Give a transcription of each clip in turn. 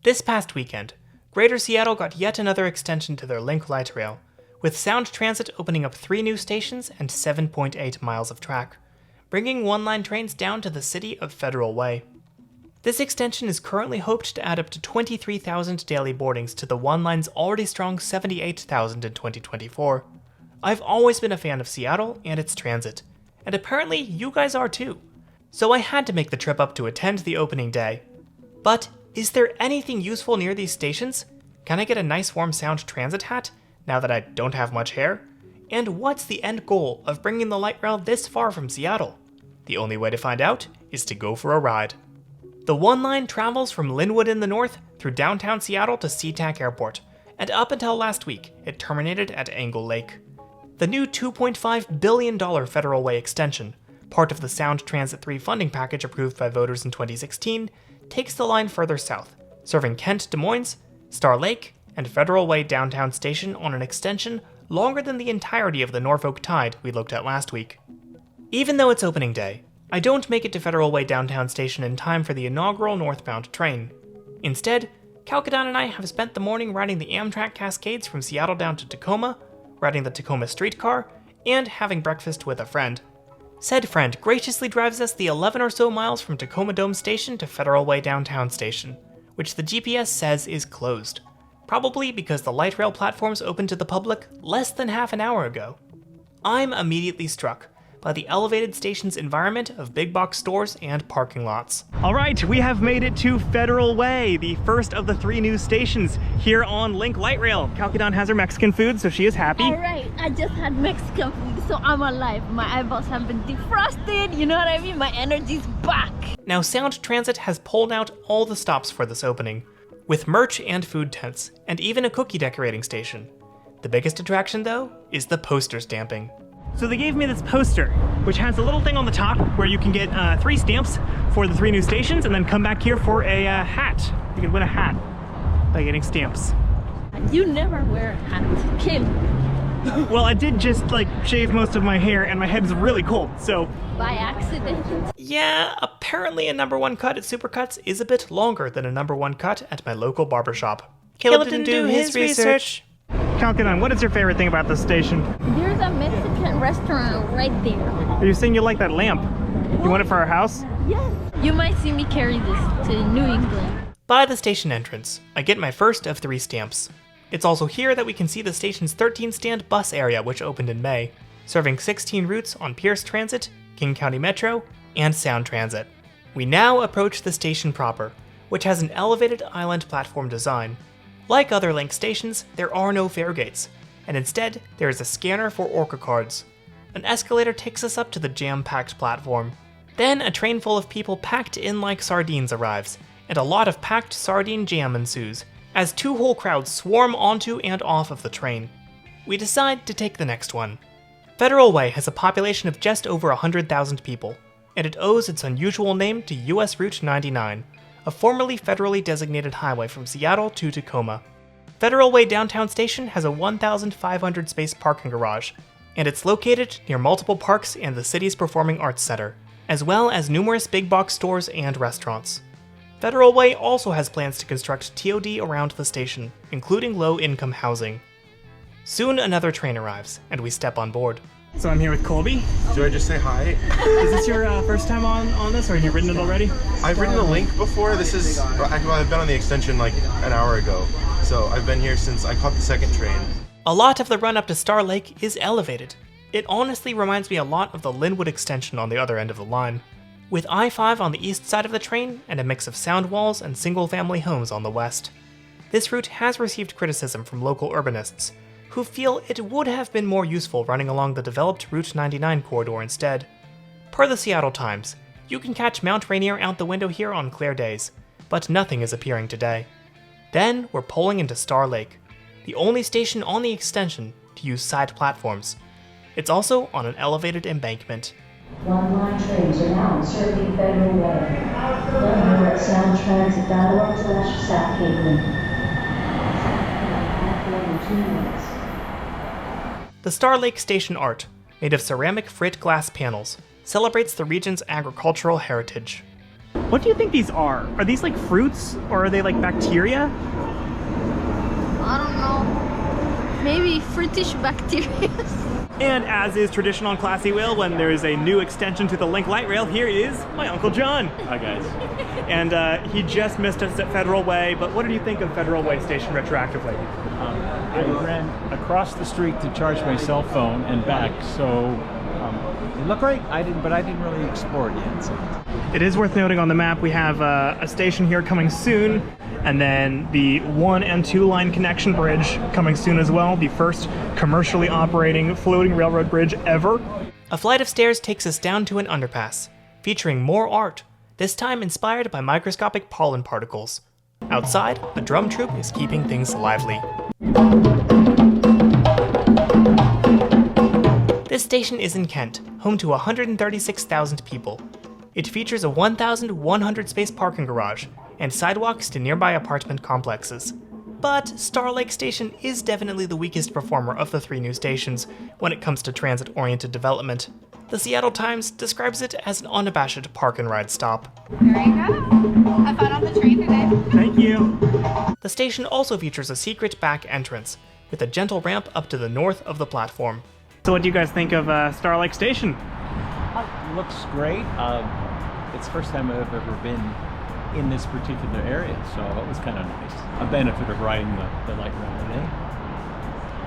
This past weekend, Greater Seattle got yet another extension to their Link light rail, with Sound Transit opening up 3 new stations and 7.8 miles of track, bringing one-line trains down to the city of Federal Way. This extension is currently hoped to add up to 23,000 daily boardings to the one-line's already strong 78,000 in 2024. I've always been a fan of Seattle and its transit, and apparently you guys are too. So I had to make the trip up to attend the opening day. But is there anything useful near these stations? Can I get a nice warm Sound Transit hat, now that I don't have much hair? And what's the end goal of bringing the light rail this far from Seattle? The only way to find out is to go for a ride. The one line travels from Linwood in the north through downtown Seattle to SeaTac Airport, and up until last week, it terminated at Angle Lake. The new $2.5 billion Federal Way extension, part of the Sound Transit 3 funding package approved by voters in 2016, takes the line further south, serving Kent Des Moines, Star Lake, and Federal Way Downtown Station on an extension longer than the entirety of the Norfolk Tide we looked at last week. Even though it's opening day, I don't make it to Federal Way Downtown Station in time for the inaugural northbound train. Instead, Calcadon and I have spent the morning riding the Amtrak Cascades from Seattle down to Tacoma, riding the Tacoma streetcar, and having breakfast with a friend. Said friend graciously drives us the 11 or so miles from Tacoma Dome Station to Federal Way Downtown Station, which the GPS says is closed, probably because the light rail platforms opened to the public less than half an hour ago. I'm immediately struck by the elevated station's environment of big box stores and parking lots. All right, we have made it to Federal Way, the first of the 3 new stations here on Link Light Rail. Calcadon has her Mexican food, so she is happy. All right, I just had Mexican food, so I'm alive. My eyeballs have been defrosted, you know what I mean? My energy's back. Now, Sound Transit has pulled out all the stops for this opening, with merch and food tents, and even a cookie decorating station. The biggest attraction, though, is the poster stamping. So they gave me this poster, which has a little thing on the top where you can get 3 stamps for the 3 new stations and then come back here for a hat. You can win a hat by getting stamps. You never wear a hat, Kim. Well, I did just shave most of my hair and my head is really cold, so... By accident? Yeah, apparently a #1 cut at Supercuts is a bit longer than a #1 cut at my local barbershop. Caleb didn't do his research. Calcadon, what is your favorite thing about this station? There's a Mexican restaurant right there. Are you saying you like that lamp? You want it for our house? Yes. You might see me carry this to New England. By the station entrance, I get my first of 3 stamps. It's also here that we can see the station's 13-stand bus area, which opened in May, serving 16 routes on Pierce Transit, King County Metro, and Sound Transit. We now approach the station proper, which has an elevated island platform design. Like other Link stations, there are no fare gates, and instead, there is a scanner for Orca cards. An escalator takes us up to the jam-packed platform. Then a train full of people packed in like sardines arrives, and a lot of packed sardine jam ensues, as 2 whole crowds swarm onto and off of the train. We decide to take the next one. Federal Way has a population of just over 100,000 people, and it owes its unusual name to US Route 99, a formerly federally designated highway from Seattle to Tacoma. Federal Way Downtown Station has a 1,500 space parking garage, and it's located near multiple parks and the city's Performing Arts Center, as well as numerous big box stores and restaurants. Federal Way also has plans to construct TOD around the station, including low-income housing. Soon another train arrives, and we step on board. So I'm here with Colby. Do I just say hi? Is this your first time on this, or have you ridden it already? I've ridden a Link before. This is, I've been on the extension like an hour ago. So I've been here since I caught the 2nd train. A lot of the run up to Star Lake is elevated. It honestly reminds me a lot of the Linwood extension on the other end of the line, with I-5 on the east side of the train and a mix of sound walls and single-family homes on the west. This route has received criticism from local urbanists, who feel it would have been more useful running along the developed Route 99 corridor instead. Per the Seattle Times, you can catch Mount Rainier out the window here on clear days, but nothing is appearing today. Then we're pulling into Star Lake, the only station on the extension to use side platforms. It's also on an elevated embankment. One-line trains are now serving Federal Way. Learn more at soundtransit.org/southcaitlin. The Star Lake Station art, made of ceramic frit glass panels, celebrates the region's agricultural heritage. What do you think these are? Are these like fruits or are they like bacteria? I don't know. Maybe fruitish bacteria. And as is tradition on Classy Wheel, when there is a new extension to the Link Light Rail, here is my Uncle John. Hi guys. And he just missed us at Federal Way, but what did you think of Federal Way Station retroactively? I ran across the street to charge my cell phone and back, so it looked great. I didn't really explore it yet. So. It is worth noting on the map we have a station here coming soon, and then the 1 and 2 line connection bridge coming soon as well, the first commercially operating floating railroad bridge ever. A flight of stairs takes us down to an underpass, featuring more art, this time inspired by microscopic pollen particles. Outside, a drum troupe is keeping things lively. This station is in Kent, home to 136,000 people. It features a 1,100 space parking garage and sidewalks to nearby apartment complexes. But Star Lake Station is definitely the weakest performer of the 3 new stations when it comes to transit-oriented development. The Seattle Times describes it as an unabashed park and ride stop. There you go. Have fun on the train today. Thank you. The station also features a secret back entrance, with a gentle ramp up to the north of the platform. So what do you guys think of Star Lake Station? Looks great. It's the first time I've ever been in this particular area, so it was kind of nice. A benefit of riding the light rail today.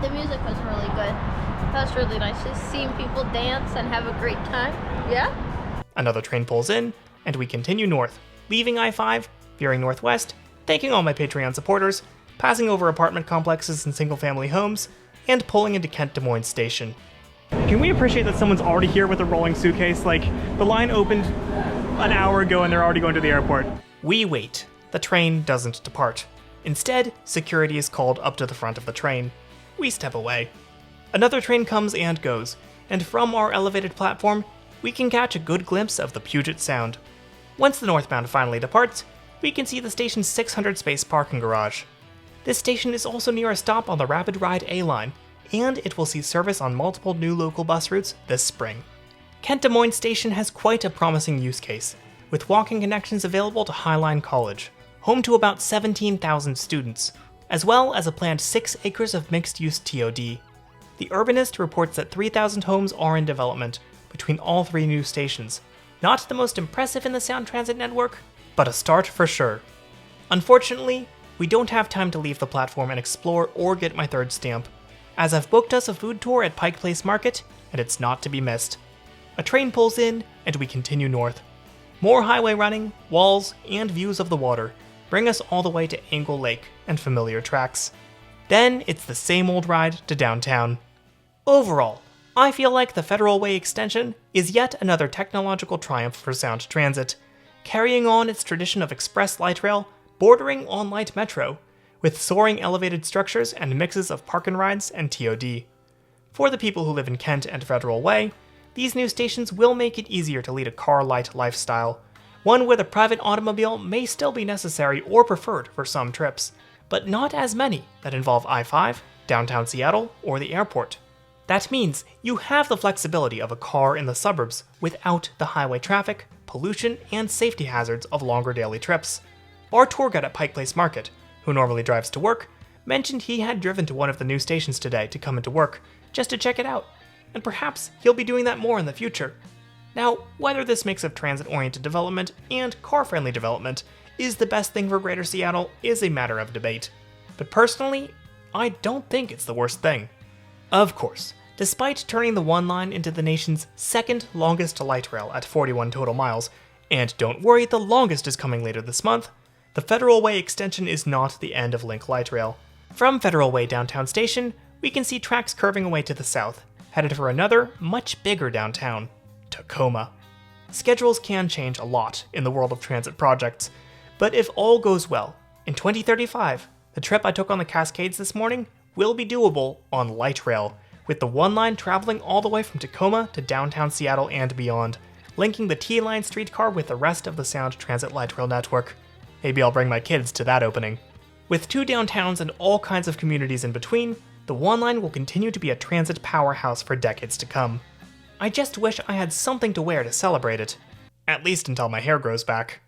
The music was really good. That's really nice, just seeing people dance and have a great time. Yeah? Another train pulls in, and we continue north, leaving I-5, veering northwest, thanking all my Patreon supporters, passing over apartment complexes and single-family homes, and pulling into Kent Des Moines Station. Can we appreciate that someone's already here with a rolling suitcase? Like, the line opened an hour ago and they're already going to the airport. We wait. The train doesn't depart. Instead, security is called up to the front of the train. We step away. Another train comes and goes, and from our elevated platform, we can catch a good glimpse of the Puget Sound. Once the northbound finally departs, we can see the station's 600 space parking garage. This station is also near a stop on the Rapid Ride A line, and it will see service on multiple new local bus routes this spring. Kent Des Moines Station has quite a promising use case, with walking connections available to Highline College, home to about 17,000 students, as well as a planned 6 acres of mixed-use TOD. The Urbanist reports that 3,000 homes are in development between all 3 new stations. Not the most impressive in the Sound Transit network, but a start for sure. Unfortunately, we don't have time to leave the platform and explore or get my 3rd stamp, as I've booked us a food tour at Pike Place Market, and it's not to be missed. A train pulls in, and we continue north. More highway running, walls, and views of the water bring us all the way to Angle Lake and familiar tracks. Then it's the same old ride to downtown. Overall, I feel like the Federal Way extension is yet another technological triumph for Sound Transit, carrying on its tradition of express light rail bordering on light metro, with soaring elevated structures and mixes of park and rides and TOD. For the people who live in Kent and Federal Way, these new stations will make it easier to lead a car-light lifestyle, one where the private automobile may still be necessary or preferred for some trips, but not as many that involve I-5, downtown Seattle, or the airport. That means you have the flexibility of a car in the suburbs without the highway traffic, pollution, and safety hazards of longer daily trips. Our tour guide at Pike Place Market, who normally drives to work, mentioned he had driven to one of the new stations today to come into work, just to check it out, and perhaps he'll be doing that more in the future. Now, whether this mix of transit-oriented development and car-friendly development is the best thing for Greater Seattle is a matter of debate. But personally, I don't think it's the worst thing. Of course, despite turning the 1 line into the nation's 2nd longest light rail at 41 total miles, and don't worry, the longest is coming later this month, the Federal Way extension is not the end of Link Light Rail. From Federal Way Downtown Station, we can see tracks curving away to the south, headed for another, much bigger downtown, Tacoma. Schedules can change a lot in the world of transit projects, but if all goes well, in 2035, the trip I took on the Cascades this morning will be doable on light rail, with the 1 line traveling all the way from Tacoma to downtown Seattle and beyond, linking the T-Line streetcar with the rest of the Sound Transit light rail network. Maybe I'll bring my kids to that opening. With 2 downtowns and all kinds of communities in between, the 1 line will continue to be a transit powerhouse for decades to come. I just wish I had something to wear to celebrate it. At least until my hair grows back.